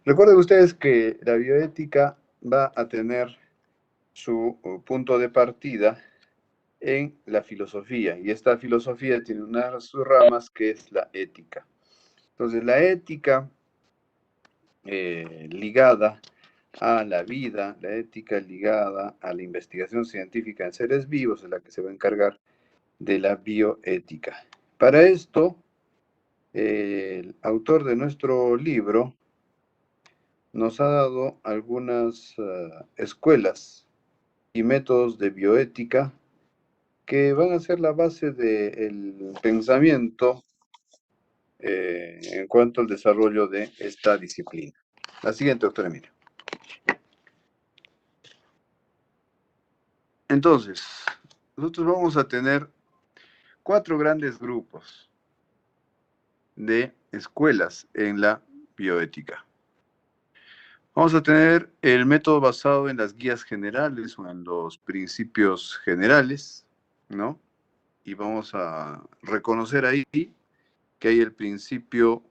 Recuerden ustedes que la bioética va a tener su punto de partida en la filosofía, y esta filosofía tiene una de sus ramas que es la ética. Entonces, la ética ligada a la vida, la ética ligada a la investigación científica en seres vivos, es la que se va a encargar de la bioética. Para esto, el autor de nuestro libro nos ha dado algunas escuelas y métodos de bioética que van a ser la base del pensamiento en cuanto al desarrollo de esta disciplina. La siguiente, doctor Emilio. Entonces, nosotros vamos a tener 4 grandes grupos de escuelas en la bioética. Vamos a tener el método basado en las guías generales o en los principios generales, ¿no? Y vamos a reconocer ahí que hay el principio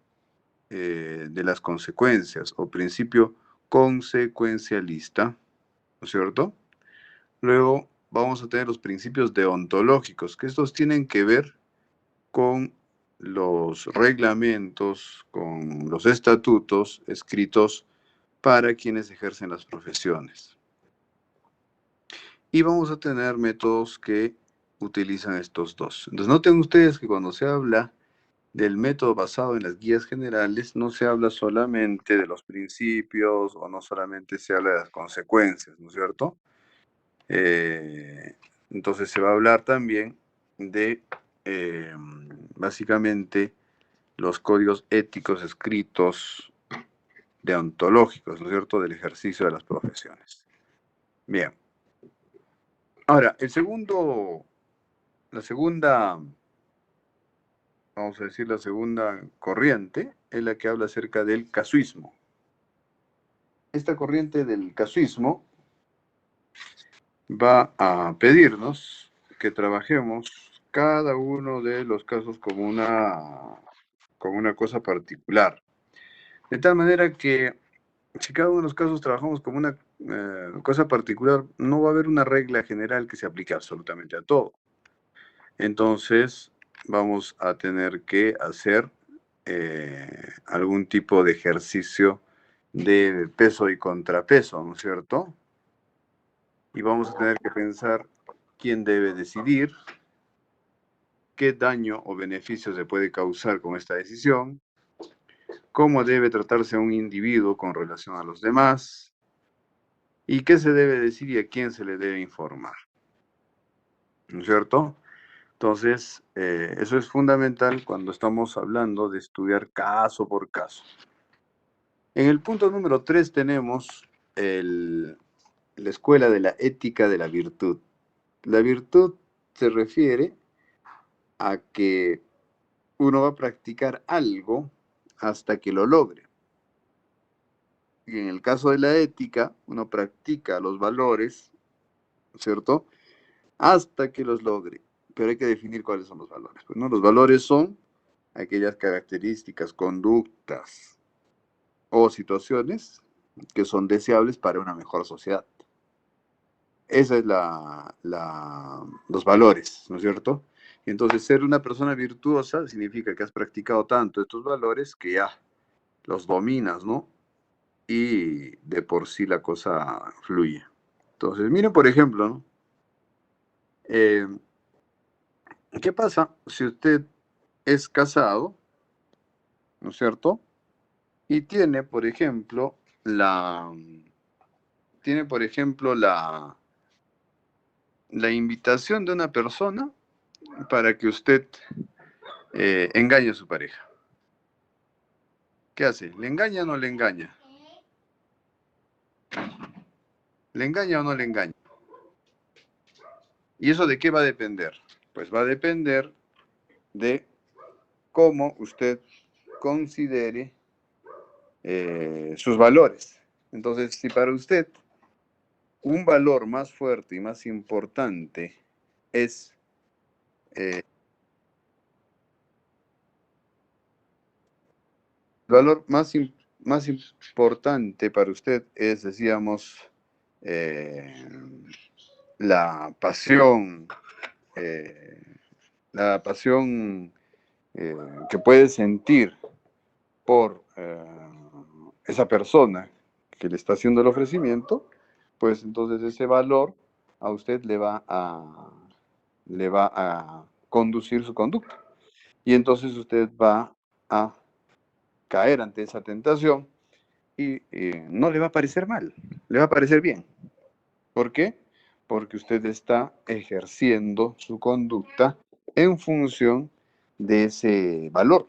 de las consecuencias o principio consecuencialista, ¿no es cierto? Luego vamos a tener los principios deontológicos, que estos tienen que ver con los reglamentos, con los estatutos escritos para quienes ejercen las profesiones. Y vamos a tener métodos que utilizan estos dos. Entonces, noten ustedes que cuando se habla del método basado en las guías generales, no se habla solamente de los principios o no solamente se habla de las consecuencias, ¿no es cierto? Entonces se va a hablar también de, básicamente, los códigos éticos escritos deontológicos, ¿no es cierto?, del ejercicio de las profesiones. Bien. Ahora, la segunda, vamos a decir, la segunda corriente es la que habla acerca del casuismo. Esta corriente del casuismo va a pedirnos que trabajemos cada uno de los casos como una cosa particular. De tal manera que si cada uno de los casos trabajamos como una cosa particular, no va a haber una regla general que se aplique absolutamente a todo. Entonces, vamos a tener que hacer algún tipo de ejercicio de peso y contrapeso, ¿no es cierto? Y vamos a tener que pensar quién debe decidir, qué daño o beneficio se puede causar con esta decisión, cómo debe tratarse a un individuo con relación a los demás, y qué se debe decir y a quién se le debe informar. ¿No es cierto? Entonces, eso es fundamental cuando estamos hablando de estudiar caso por caso. En el punto número 3 tenemos la escuela de la ética de la virtud. La virtud se refiere a que uno va a practicar algo hasta que lo logre. Y en el caso de la ética, uno practica los valores, ¿cierto?, hasta que los logre. Pero hay que definir cuáles son los valores. Pues, ¿no? Los valores son aquellas características, conductas o situaciones que son deseables para una mejor sociedad. Esa es los valores, ¿no es cierto? Entonces, ser una persona virtuosa significa que has practicado tanto estos valores que ya los dominas, ¿no? Y de por sí la cosa fluye. Entonces, miren, por ejemplo, ¿no? ¿Qué pasa si usted es casado, ¿no es cierto? Y tiene, por ejemplo, la invitación de una persona para que usted engañe a su pareja. ¿Qué hace? ¿Le engaña o no le engaña? ¿Le engaña o no le engaña? ¿Y eso de qué va a depender? Pues va a depender de cómo usted considere sus valores. Entonces, si para usted un valor más fuerte y más importante es el valor más más importante para usted es, decíamos, eh, la pasión, eh, la pasión que puede sentir por esa persona que le está haciendo el ofrecimiento, pues entonces ese valor a usted le va a conducir su conducta. Y entonces usted va a caer ante esa tentación y no le va a parecer mal, le va a parecer bien. ¿Por qué? Porque usted está ejerciendo su conducta en función de ese valor,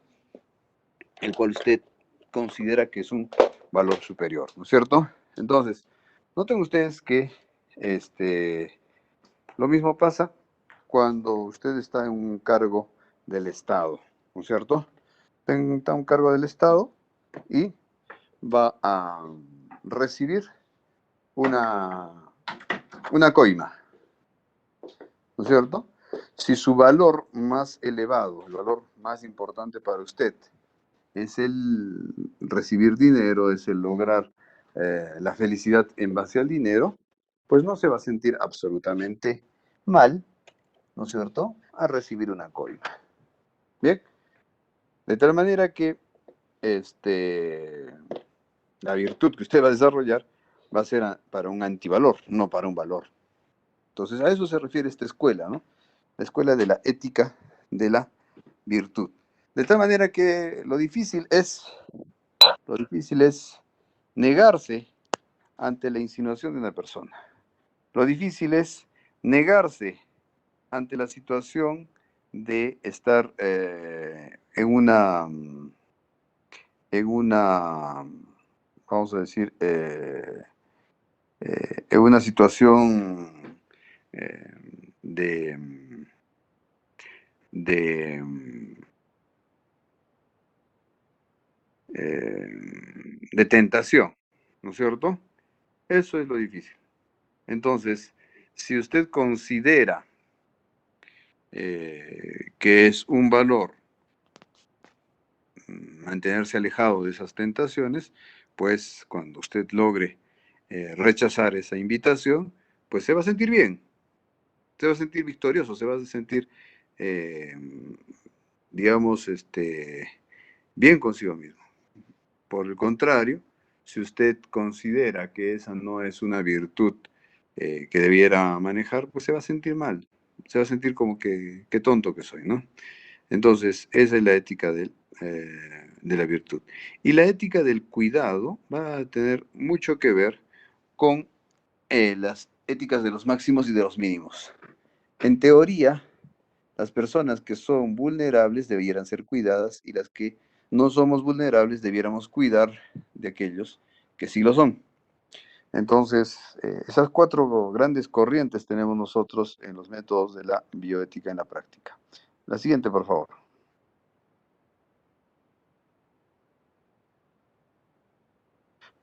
el cual usted considera que es un valor superior, ¿no es cierto? Entonces, noten ustedes que lo mismo pasa cuando usted está en un cargo del Estado, ¿no es cierto? Está un cargo del Estado y va a recibir una, una coima, ¿no es cierto? Si su valor más elevado, el valor más importante para usted, es el recibir dinero, es el lograr la felicidad en base al dinero, pues no se va a sentir absolutamente mal, ¿no es cierto?, a recibir una coima. Bien, de tal manera que la virtud que usted va a desarrollar va a ser para un antivalor, no para un valor. Entonces, a eso se refiere esta escuela, ¿no? La escuela de la ética de la virtud. De tal manera que lo difícil es negarse ante la insinuación de una persona. Lo difícil es negarse ante la situación de estar en una, vamos a decir, en una situación de, de, de tentación, ¿no es cierto? Eso es lo difícil. Entonces, si usted considera que es un valor mantenerse alejado de esas tentaciones, pues cuando usted logre rechazar esa invitación, pues se va a sentir bien, se va a sentir victorioso, se va a sentir, eh, digamos, bien consigo mismo. Por el contrario, si usted considera que esa no es una virtud que debiera manejar, pues se va a sentir mal, se va a sentir como que qué tonto que soy, ¿no? Entonces, esa es la ética de la virtud. Y la ética del cuidado va a tener mucho que ver con las éticas de los máximos y de los mínimos. En teoría, las personas que son vulnerables debieran ser cuidadas y las que no somos vulnerables debiéramos cuidar de aquellos que sí lo son. Entonces, esas cuatro grandes corrientes tenemos nosotros en los métodos de la bioética en la práctica. La siguiente, por favor.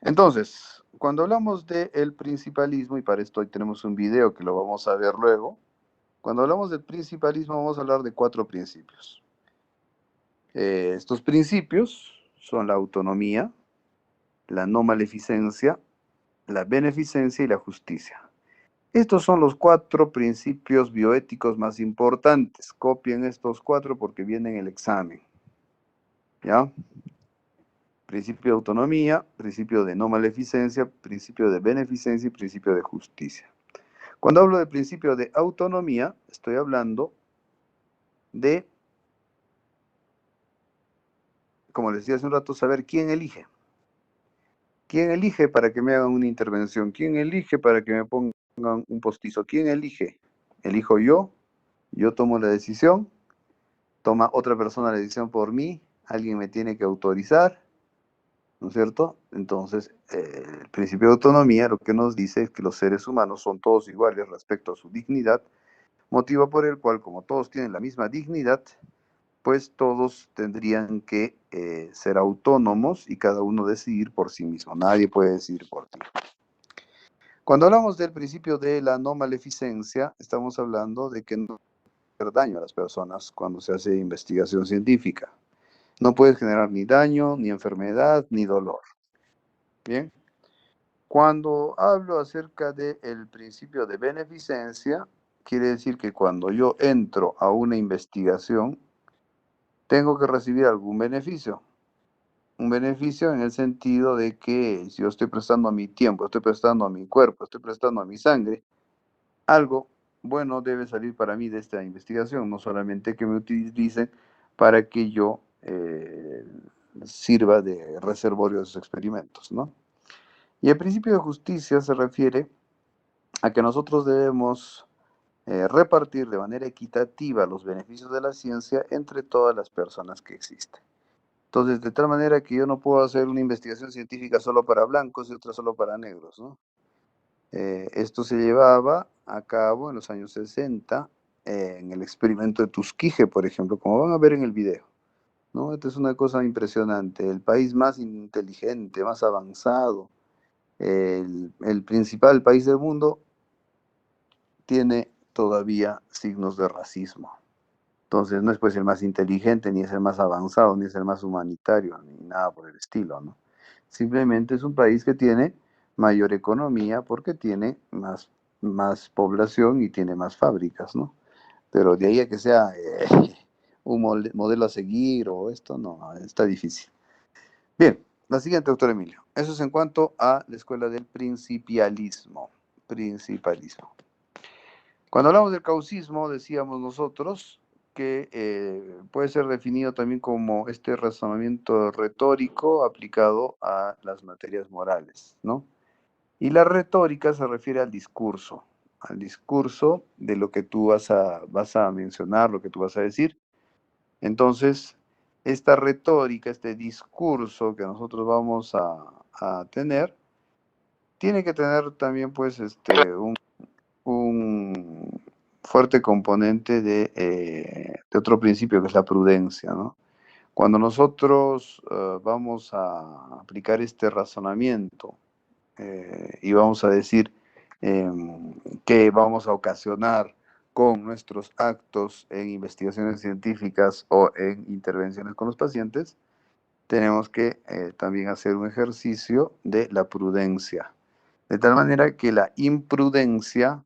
Entonces, cuando hablamos del principalismo, y para esto hoy tenemos un video que lo vamos a ver luego, cuando hablamos del principalismo vamos a hablar de cuatro principios. Estos principios son la autonomía, la no maleficencia, la beneficencia y la justicia. Estos son los cuatro principios bioéticos más importantes. Copien estos cuatro porque vienen en el examen. ¿Ya? Principio de autonomía, principio de no maleficencia, principio de beneficencia y principio de justicia. Cuando hablo de principio de autonomía, estoy hablando de, como les decía hace un rato, saber quién elige. ¿Quién elige para que me hagan una intervención? ¿Quién elige para que me pongan un postizo? ¿Quién elige? ¿Elijo yo tomo la decisión, toma otra persona la decisión por mí, alguien me tiene que autorizar, ¿no es cierto? Entonces, el principio de autonomía lo que nos dice es que los seres humanos son todos iguales respecto a su dignidad, motivo por el cual, como todos tienen la misma dignidad, pues todos tendrían que ser autónomos y cada uno decidir por sí mismo. Nadie puede decidir por ti. Cuando hablamos del principio de la no maleficencia, estamos hablando de que no hacer daño a las personas cuando se hace investigación científica. No puedes generar ni daño, ni enfermedad, ni dolor. Bien, cuando hablo acerca del principio de beneficencia, quiere decir que cuando yo entro a una investigación, tengo que recibir algún beneficio. Un beneficio en el sentido de que si yo estoy prestando a mi tiempo, estoy prestando a mi cuerpo, estoy prestando a mi sangre, algo bueno debe salir para mí de esta investigación, no solamente que me utilicen para que yo sirva de reservorio de sus experimentos, ¿no? Y el principio de justicia se refiere a que nosotros debemos repartir de manera equitativa los beneficios de la ciencia entre todas las personas que existen. Entonces, de tal manera que yo no puedo hacer una investigación científica solo para blancos y otra solo para negros, ¿no? Esto se llevaba a cabo en los años 60 en el experimento de Tuskegee, por ejemplo, como van a ver en el video, ¿no? Esta es una cosa impresionante. El país más inteligente, más avanzado, el principal país del mundo, tiene todavía signos de racismo. Entonces no es pues el más inteligente, ni es el más avanzado, ni es el más humanitario, ni nada por el estilo, ¿no? Simplemente es un país que tiene mayor economía porque tiene más población y tiene más fábricas, ¿no? Pero de ahí a que sea un modelo a seguir o esto, no, está difícil. Bien, la siguiente, doctor Emilio. Eso es en cuanto a la escuela del principialismo. Principalismo. Cuando hablamos del causismo, decíamos nosotros que puede ser definido también como este razonamiento retórico aplicado a las materias morales, ¿no? Y la retórica se refiere al discurso de lo que tú vas a mencionar, lo que tú vas a decir. Entonces, esta retórica, este discurso que nosotros vamos a tener, tiene que tener también pues un fuerte componente de otro principio que es la prudencia, ¿no? Cuando nosotros vamos a aplicar este razonamiento y vamos a decir que vamos a ocasionar con nuestros actos en investigaciones científicas o en intervenciones con los pacientes, tenemos que también hacer un ejercicio de la prudencia, de tal manera que la imprudencia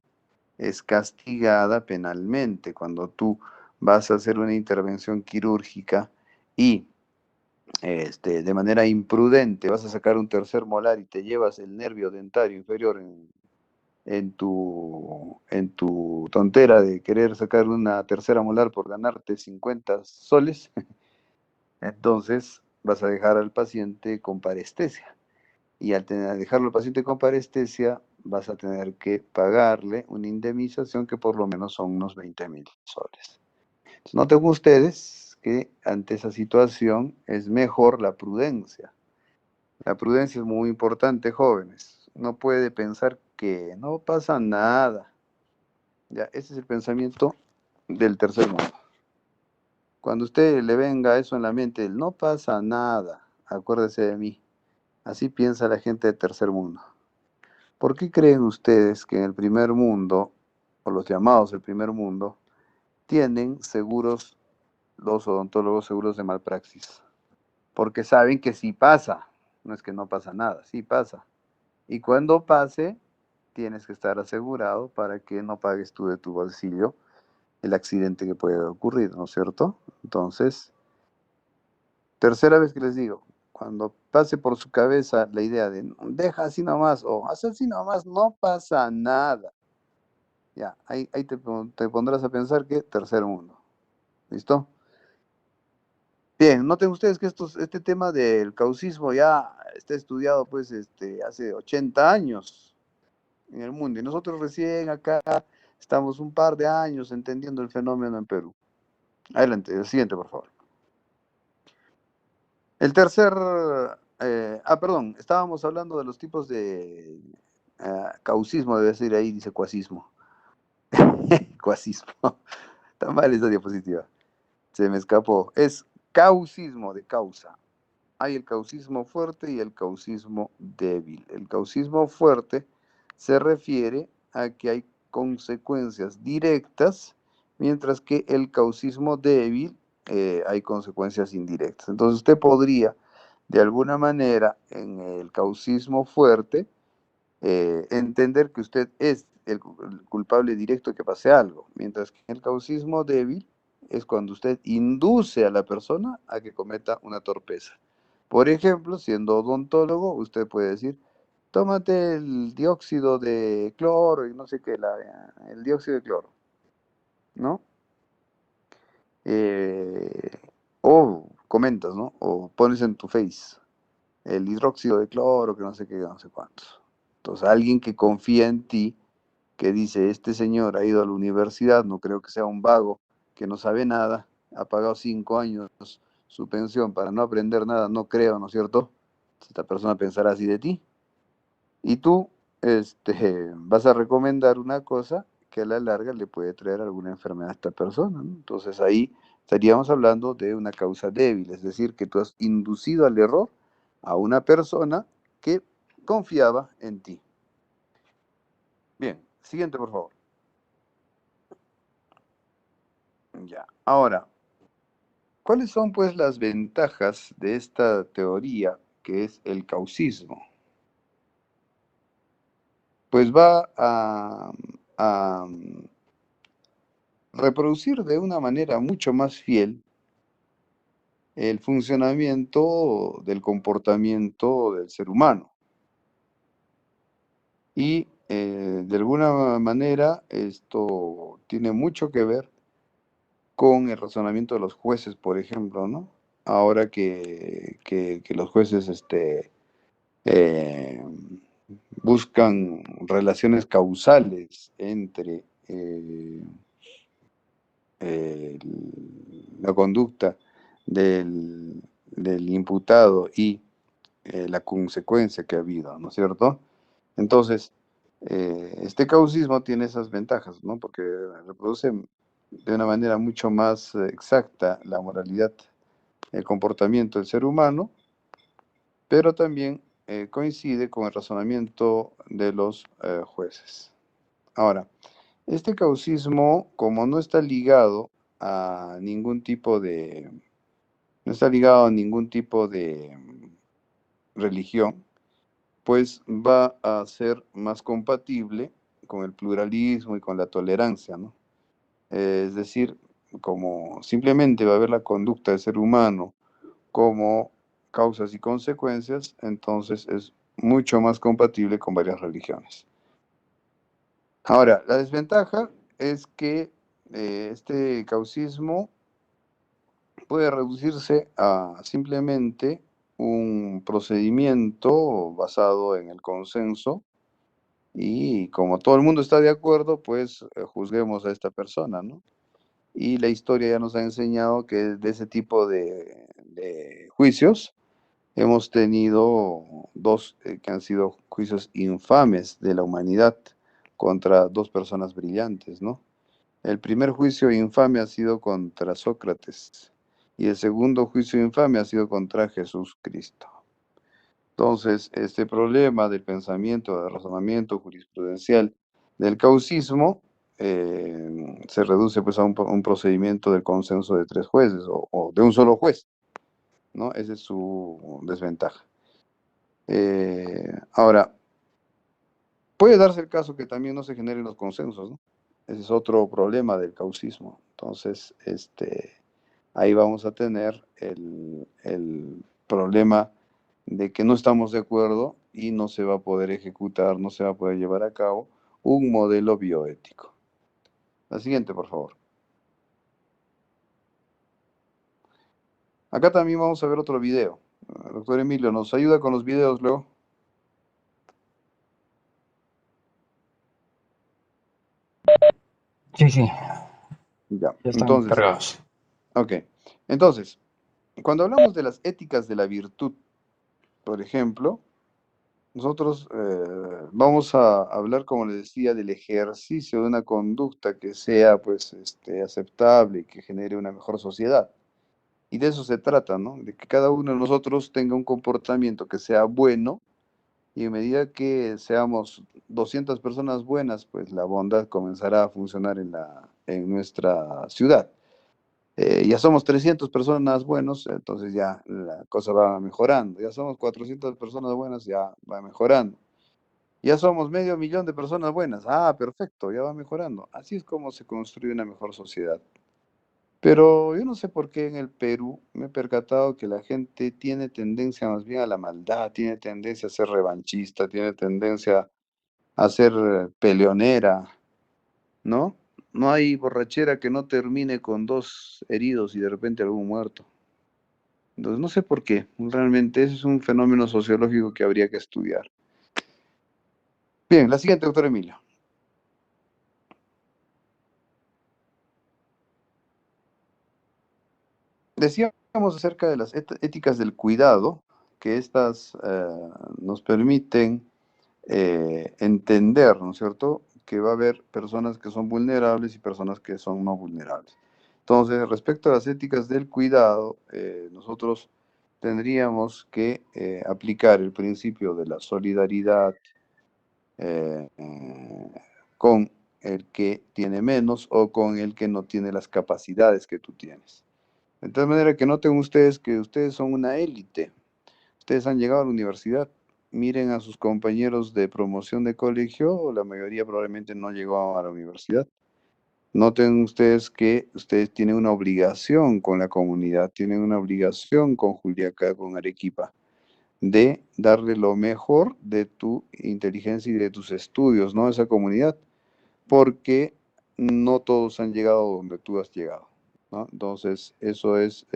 es castigada penalmente. Cuando tú vas a hacer una intervención quirúrgica y de manera imprudente vas a sacar un tercer molar y te llevas el nervio dentario inferior en tu tontera de querer sacar una tercera molar por ganarte 50 soles, entonces vas a dejar al paciente con parestesia. Y al dejarlo al paciente con parestesia, vas a tener que pagarle una indemnización que por lo menos son unos 20.000 soles. Entonces, noten ustedes que ante esa situación es mejor la prudencia. La prudencia es muy importante, jóvenes. No puede pensar que no pasa nada. Ya, ese es el pensamiento del tercer mundo. Cuando usted le venga eso en la mente, no pasa nada, acuérdese de mí. Así piensa la gente del tercer mundo. ¿Por qué creen ustedes que en el primer mundo, o los llamados del primer mundo, tienen seguros, los odontólogos seguros de malpraxis? Porque saben que sí pasa, no es que no pasa nada, sí pasa. Y cuando pase, tienes que estar asegurado para que no pagues tú de tu bolsillo el accidente que puede ocurrir, ¿no es cierto? Entonces, tercera vez que les digo, cuando pase por su cabeza la idea de deja así nomás o haz así nomás, no pasa nada. Ya, ahí te pondrás a pensar que tercer mundo. ¿Listo? Bien, noten ustedes que este tema del causismo ya está estudiado pues hace 80 años en el mundo y nosotros recién acá estamos un par de años entendiendo el fenómeno en Perú. Adelante, el siguiente, por favor. El tercer, perdón, estábamos hablando de los tipos de causismo, debe ser ahí, dice cuasismo. Cuasismo. Está mal esa diapositiva. Se me escapó. Es causismo de causa. Hay el causismo fuerte y el causismo débil. El causismo fuerte se refiere a que hay consecuencias directas, mientras que el causismo débil hay consecuencias indirectas. Entonces usted podría de alguna manera, en el causismo fuerte, entender que usted es el culpable directo que pase algo, mientras que en el causismo débil es cuando usted induce a la persona a que cometa una torpeza. Por ejemplo, siendo odontólogo, usted puede decir, tómate el dióxido de cloro y no sé qué, el dióxido de cloro, ¿no? Eh, o comentas, ¿no? O pones en tu face el hidróxido de cloro, que no sé qué, no sé cuántos. Entonces, alguien que confía en ti, que dice, este señor ha ido a la universidad, no creo que sea un vago, que no sabe nada, ha pagado 5 años su pensión para no aprender nada, no creo, ¿no es cierto? Esta persona pensará así de ti. Y tú vas a recomendar una cosa que a la larga le puede traer alguna enfermedad a esta persona, ¿no? Entonces ahí estaríamos hablando de una causa débil, es decir, que tú has inducido al error a una persona que confiaba en ti. Bien, siguiente, por favor. Ya. Ahora, ¿cuáles son pues las ventajas de esta teoría que es el causismo? Pues va a reproducir de una manera mucho más fiel el funcionamiento del comportamiento del ser humano. Y de alguna manera esto tiene mucho que ver con el razonamiento de los jueces, por ejemplo, ¿no? Ahora que los jueces eh, buscan relaciones causales entre la conducta del imputado y la consecuencia que ha habido, ¿no es cierto? Entonces, este causismo tiene esas ventajas, ¿no? Porque reproduce de una manera mucho más exacta la moralidad, el comportamiento del ser humano, pero también coincide con el razonamiento de los jueces. Ahora, este causismo, como no está ligado a ningún tipo de, no está ligado a ningún tipo de religión, pues va a ser más compatible con el pluralismo y con la tolerancia, ¿no? Es decir, como simplemente va a ver la conducta del ser humano como causas y consecuencias, entonces es mucho más compatible con varias religiones. Ahora, la desventaja es que este causismo puede reducirse a simplemente un procedimiento basado en el consenso y como todo el mundo está de acuerdo, pues juzguemos a esta persona, ¿no? Y la historia ya nos ha enseñado que de ese tipo de juicios hemos tenido dos que han sido juicios infames de la humanidad contra dos personas brillantes, ¿no? El primer juicio infame ha sido contra Sócrates y el segundo juicio infame ha sido contra Jesús Cristo. Entonces, este problema del pensamiento, del razonamiento jurisprudencial, del causismo, se reduce pues a un procedimiento del consenso de tres jueces o de un solo juez, ¿no? Esa es su desventaja. Ahora, puede darse el caso que también no se generen los consensos, ¿no? Ese es otro problema del causismo. Entonces, ahí vamos a tener el problema de que no estamos de acuerdo y no se va a poder ejecutar, no se va a poder llevar a cabo un modelo bioético. La siguiente, por favor. Acá también vamos a ver otro video. Doctor Emilio, ¿nos ayuda con los videos luego? Sí, sí, Ya, ya están entonces, cargados. ok. Entonces, cuando hablamos de las éticas de la virtud, por ejemplo, nosotros vamos a hablar, como les decía, del ejercicio de una conducta que sea pues, aceptable y que genere una mejor sociedad. Y de eso se trata, ¿no? De que cada uno de nosotros tenga un comportamiento que sea bueno y a medida que seamos 200 personas buenas, pues la bondad comenzará a funcionar en nuestra ciudad. Ya somos 300 personas buenos, entonces ya la cosa va mejorando. Ya somos 400 personas buenas, ya va mejorando. Ya somos medio millón de personas buenas. Ah, perfecto, ya va mejorando. Así es como se construye una mejor sociedad. Pero yo no sé por qué en el Perú me he percatado que la gente tiene tendencia más bien a la maldad, tiene tendencia a ser revanchista, tiene tendencia a ser peleonera, ¿no? No hay borrachera que no termine con dos heridos y de repente algún muerto. Entonces, no sé por qué. Realmente ese es un fenómeno sociológico que habría que estudiar. Bien, la siguiente, doctor Emilio. Decíamos acerca de las éticas del cuidado, que estas nos permiten entender, ¿no es cierto?, que va a haber personas que son vulnerables y personas que son no vulnerables. Entonces, respecto a las éticas del cuidado, nosotros tendríamos que aplicar el principio de la solidaridad con el que tiene menos o con el que no tiene las capacidades que tú tienes. De tal manera que noten ustedes que ustedes son una élite. Ustedes han llegado a la universidad. Miren a sus compañeros de promoción de colegio, la mayoría probablemente no llegó a la universidad. Noten ustedes que ustedes tienen una obligación con la comunidad, tienen una obligación con Juliaca, con Arequipa, de darle lo mejor de tu inteligencia y de tus estudios, ¿no? A esa comunidad, porque no todos han llegado donde tú has llegado, ¿no? Entonces, eso es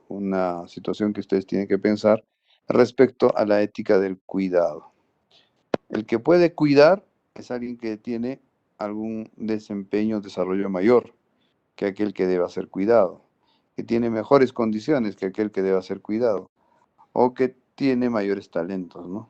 una situación que ustedes tienen que pensar respecto a la ética del cuidado. El que puede cuidar es alguien que tiene algún desempeño, desarrollo mayor que aquel que deba ser cuidado, que tiene mejores condiciones que aquel que deba ser cuidado, o que tiene mayores talentos, ¿no?